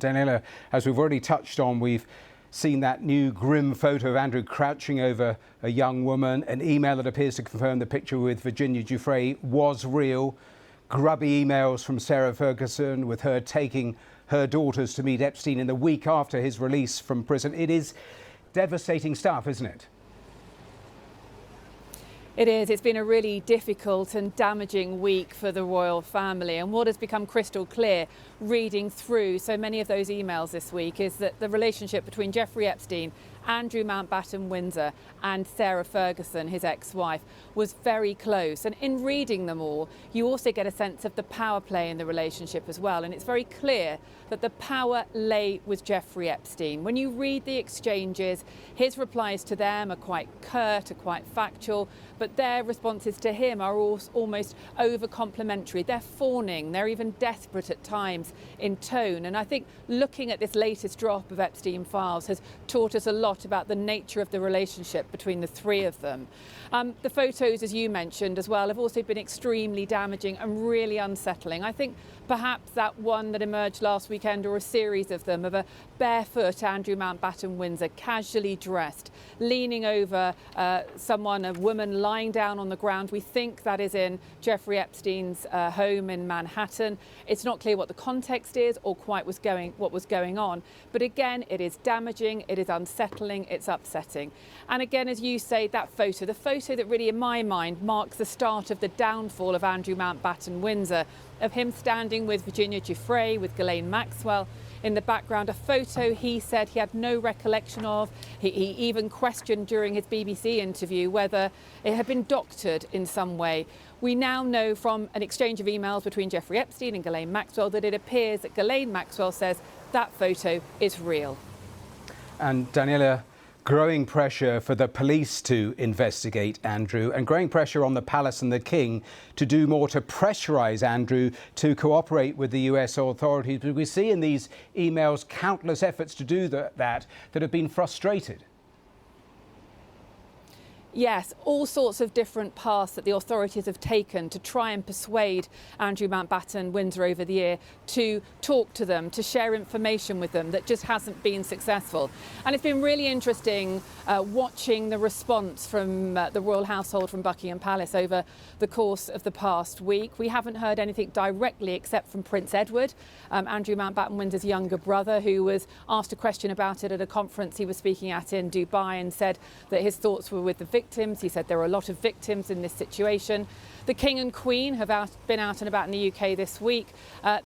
Daniela, as we've already touched on, we've seen that new grim photo of Andrew crouching over a young woman, an email that appears to confirm the picture with Virginia Giuffre was real, grubby emails from Sarah Ferguson with her taking her daughters to meet Epstein in the week after his release from prison. It is devastating stuff, isn't it? It is. It's been a really difficult and damaging week for the royal family. And what has become crystal clear reading through so many of those emails this week is that the relationship between Jeffrey Epstein, Andrew Mountbatten-Windsor and Sarah Ferguson, his ex-wife, was very close. And in reading them all, you also get a sense of the power play in the relationship as well. And it's very clear that the power lay with Jeffrey Epstein. When you read the exchanges, his replies to them are quite curt, are quite factual, but their responses to him are almost over-complimentary. They're fawning, they're even desperate at times in tone. And I think looking at this latest drop of Epstein files has taught us a lot about the nature of the relationship between the three of them. The photos, as you mentioned as well, have also been extremely damaging and really unsettling. I think perhaps that one that emerged last weekend, or a series of them, of a barefoot Andrew Mountbatten-Windsor, casually dressed, leaning over a woman lying down on the ground. We think that is in Jeffrey Epstein's home in Manhattan. It's not clear what the context is or quite what was going on. But again, it is damaging, it is unsettling, it's upsetting. And again, as you say, the photo that really, in my mind, marks the start of the downfall of Andrew Mountbatten-Windsor, of him standing with Virginia Giuffre, with Ghislaine Maxwell in the background, a photo he said he had no recollection of. He even questioned during his BBC interview whether it had been doctored in some way. We now know from an exchange of emails between Jeffrey Epstein and Ghislaine Maxwell that it appears that Ghislaine Maxwell says that photo is real. And Daniela, growing pressure for the police to investigate Andrew and growing pressure on the palace and the king to do more to pressurise Andrew to cooperate with the US authorities. But we see in these emails countless efforts to do that have been frustrated. Yes, all sorts of different paths that the authorities have taken to try and persuade Andrew Mountbatten-Windsor over the year to talk to them, to share information with them, that just hasn't been successful. And it's been really interesting watching the response from the royal household from Buckingham Palace over the course of the past week. We haven't heard anything directly except from Prince Edward, Andrew Mountbatten-Windsor's younger brother, who was asked a question about it at a conference he was speaking at in Dubai, and said that his thoughts were with the victims. He said there are a lot of victims in this situation. The King and Queen have been out and about in the UK this week.